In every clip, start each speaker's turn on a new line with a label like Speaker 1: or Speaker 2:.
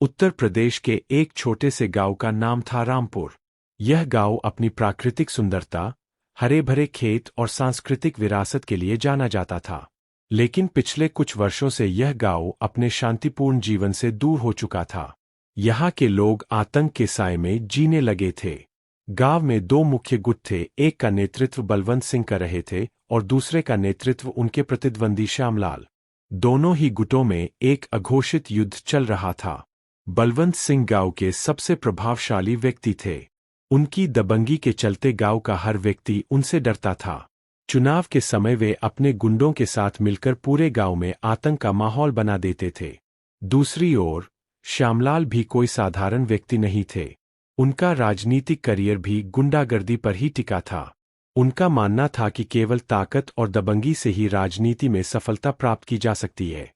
Speaker 1: उत्तर प्रदेश के एक छोटे से गांव का नाम था रामपुर। यह गांव अपनी प्राकृतिक सुंदरता, हरे भरे खेत और सांस्कृतिक विरासत के लिए जाना जाता था। लेकिन पिछले कुछ वर्षों से यह गांव अपने शांतिपूर्ण जीवन से दूर हो चुका था। यहाँ के लोग आतंक के साए में जीने लगे थे। गांव में दो मुख्य गुट थे, एक का नेतृत्व बलवंत सिंह कर रहे थे और दूसरे का नेतृत्व उनके प्रतिद्वंदी श्यामलाल। दोनों ही गुटों में एक अघोषित युद्ध चल रहा था। बलवंत सिंह गांव के सबसे प्रभावशाली व्यक्ति थे। उनकी दबंगी के चलते गांव का हर व्यक्ति उनसे डरता था। चुनाव के समय वे अपने गुंडों के साथ मिलकर पूरे गांव में आतंक का माहौल बना देते थे। दूसरी ओर श्यामलाल भी कोई साधारण व्यक्ति नहीं थे। उनका राजनीतिक करियर भी गुंडागर्दी पर ही टिका था। उनका मानना था कि केवल ताकत और दबंगी से ही राजनीति में सफलता प्राप्त की जा सकती है।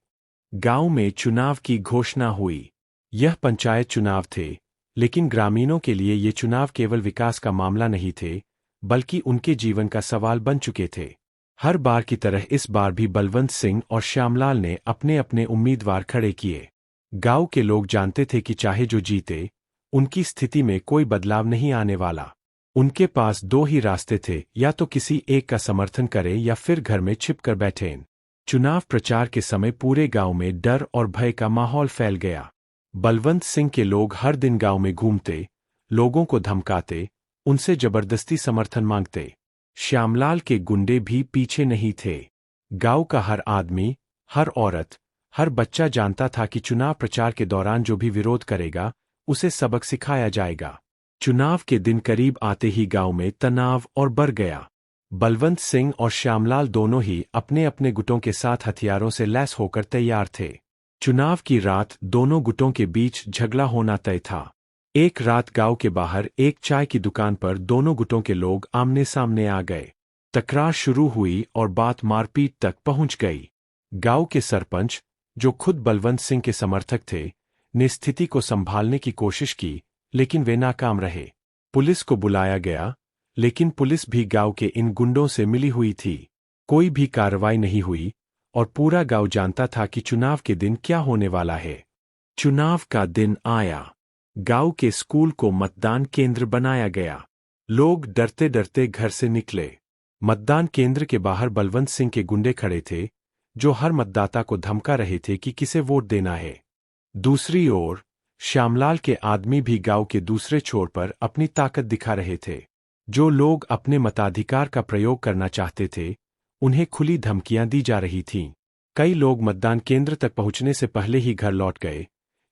Speaker 1: गांव में चुनाव की घोषणा हुई। यह पंचायत चुनाव थे, लेकिन ग्रामीणों के लिए ये चुनाव केवल विकास का मामला नहीं थे, बल्कि उनके जीवन का सवाल बन चुके थे। हर बार की तरह इस बार भी बलवंत सिंह और श्यामलाल ने अपने अपने उम्मीदवार खड़े किए। गांव के लोग जानते थे कि चाहे जो जीते, उनकी स्थिति में कोई बदलाव नहीं आने वाला। उनके पास दो ही रास्ते थे, या तो किसी एक का समर्थन करें या फिर घर में छिपकर बैठें। चुनाव प्रचार के समय पूरे गांव में डर और भय का माहौल फैल गया। बलवंत सिंह के लोग हर दिन गांव में घूमते, लोगों को धमकाते, उनसे जबरदस्ती समर्थन मांगते। श्यामलाल के गुंडे भी पीछे नहीं थे। गांव का हर आदमी, हर औरत, हर बच्चा जानता था कि चुनाव प्रचार के दौरान जो भी विरोध करेगा, उसे सबक सिखाया जाएगा। चुनाव के दिन करीब आते ही गांव में तनाव और बढ़ गया। बलवंत सिंह और श्यामलाल दोनों ही अपने अपने गुटों के साथ हथियारों से लैस होकर तैयार थे। चुनाव की रात दोनों गुटों के बीच झगड़ा होना तय था। एक रात गांव के बाहर एक चाय की दुकान पर दोनों गुटों के लोग आमने सामने आ गए। तकरार शुरू हुई और बात मारपीट तक पहुंच गई। गांव के सरपंच, जो खुद बलवंत सिंह के समर्थक थे, ने स्थिति को संभालने की कोशिश की, लेकिन वे नाकाम रहे। पुलिस को बुलाया गया, लेकिन पुलिस भी गांव के इन गुंडों से मिली हुई थी। कोई भी कार्रवाई नहीं हुई और पूरा गांव जानता था कि चुनाव के दिन क्या होने वाला है। चुनाव का दिन आया। गांव के स्कूल को मतदान केंद्र बनाया गया। लोग डरते डरते घर से निकले। मतदान केंद्र के बाहर बलवंत सिंह के गुंडे खड़े थे, जो हर मतदाता को धमका रहे थे कि किसे वोट देना है। दूसरी ओर श्यामलाल के आदमी भी गांव के दूसरे छोर पर अपनी ताकत दिखा रहे थे। जो लोग अपने मताधिकार का प्रयोग करना चाहते थे, उन्हें खुली धमकियां दी जा रही थीं। कई लोग मतदान केंद्र तक पहुंचने से पहले ही घर लौट गए,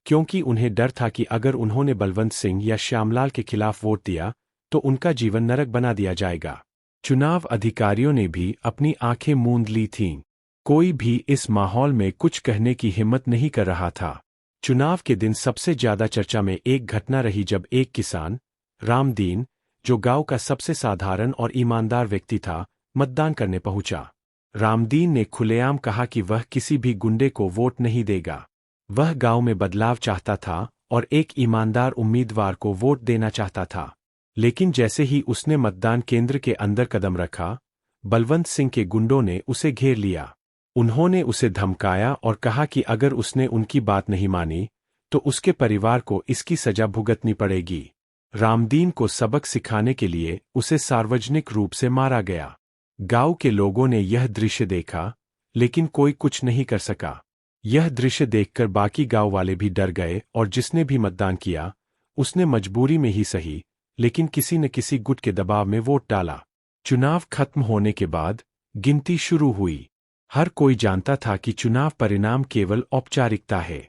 Speaker 1: क्योंकि उन्हें डर था कि अगर उन्होंने बलवंत सिंह या श्यामलाल के खिलाफ वोट दिया, तो उनका जीवन नरक बना दिया जाएगा। चुनाव अधिकारियों ने भी अपनी आंखें मूंद ली थीं। कोई भी इस माहौल में कुछ कहने की हिम्मत नहीं कर रहा था। चुनाव के दिन सबसे ज्यादा चर्चा में एक घटना रही जब एक किसान, रामदीन, जो गांव का सबसे साधारण और ईमानदार व्यक्ति था, मतदान करने पहुंचा। रामदीन ने खुलेआम कहा कि वह किसी भी गुंडे को वोट नहीं देगा। वह गांव में बदलाव चाहता था और एक ईमानदार उम्मीदवार को वोट देना चाहता था। लेकिन जैसे ही उसने मतदान केंद्र के अंदर कदम रखा, बलवंत सिंह के गुंडों ने उसे घेर लिया। उन्होंने उसे धमकाया और कहा कि अगर उसने उनकी बात नहीं मानी, तो उसके परिवार को इसकी सजा भुगतनी पड़ेगी। रामदीन को सबक सिखाने के लिए उसे सार्वजनिक रूप से मारा गया। गांव के लोगों ने यह दृश्य देखा, लेकिन कोई कुछ नहीं कर सका। यह दृश्य देखकर बाकी गांव वाले भी डर गए और जिसने भी मतदान किया, उसने मजबूरी में ही सही, लेकिन किसी न किसी गुट के दबाव में वोट डाला। चुनाव खत्म होने के बाद गिनती शुरू हुई। हर कोई जानता था कि चुनाव परिणाम केवल औपचारिकता है।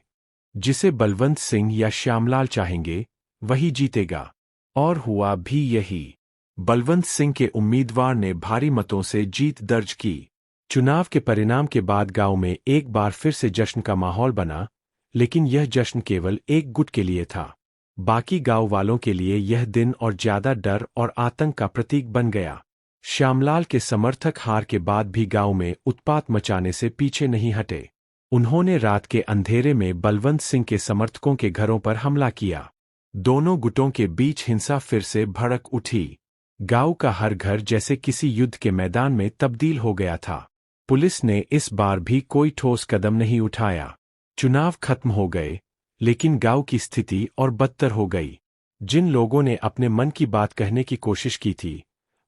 Speaker 1: जिसे बलवंत सिंह या श्यामलाल चाहेंगे, वही जीतेगा। और हुआ भी यही। बलवंत सिंह के उम्मीदवार ने भारी मतों से जीत दर्ज की। चुनाव के परिणाम के बाद गांव में एक बार फिर से जश्न का माहौल बना, लेकिन यह जश्न केवल एक गुट के लिए था। बाकी गांव वालों के लिए यह दिन और ज्यादा डर और आतंक का प्रतीक बन गया। श्यामलाल के समर्थक हार के बाद भी गांव में उत्पात मचाने से पीछे नहीं हटे। उन्होंने रात के अंधेरे में बलवंत सिंह के समर्थकों के घरों पर हमला किया। दोनों गुटों के बीच हिंसा फिर से भड़क उठी। गांव का हर घर जैसे किसी युद्ध के मैदान में तब्दील हो गया था। पुलिस ने इस बार भी कोई ठोस कदम नहीं उठाया। चुनाव खत्म हो गए, लेकिन गांव की स्थिति और बदतर हो गई। जिन लोगों ने अपने मन की बात कहने की कोशिश की थी,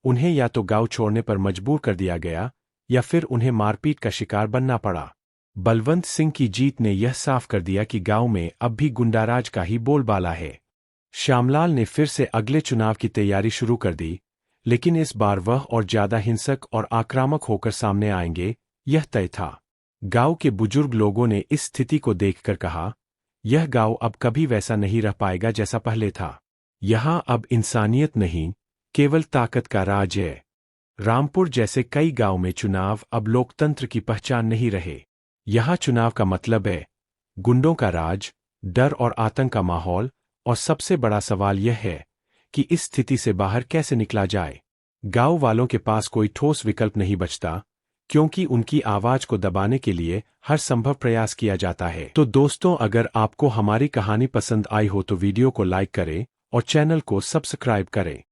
Speaker 1: उन्हें या तो गांव छोड़ने पर मजबूर कर दिया गया या फिर उन्हें मारपीट का शिकार बनना पड़ा। बलवंत सिंह की जीत ने यह साफ कर दिया कि गांव में अब भी गुंडाराज का ही बोलबाला है। श्यामलाल ने फिर से अगले चुनाव की तैयारी शुरू कर दी, लेकिन इस बार वह और ज्यादा हिंसक और आक्रामक होकर सामने आएंगे, यह तय था। गांव के बुजुर्ग लोगों ने इस स्थिति को देखकर कहा, यह गांव अब कभी वैसा नहीं रह पाएगा जैसा पहले था। यहां अब इंसानियत नहीं, केवल ताकत का राज है। रामपुर जैसे कई गांव में चुनाव अब लोकतंत्र की पहचान नहीं रहे। यहां चुनाव का मतलब है गुंडों का राज, डर और आतंक का माहौल, और सबसे बड़ा सवाल यह है कि इस स्थिति से बाहर कैसे निकला जाए। गांव वालों के पास कोई ठोस विकल्प नहीं बचता, क्योंकि उनकी आवाज को दबाने के लिए हर संभव प्रयास किया जाता है। तो दोस्तों, अगर आपको हमारी कहानी पसंद आई हो तो वीडियो को लाइक करें और चैनल को सब्सक्राइब करें।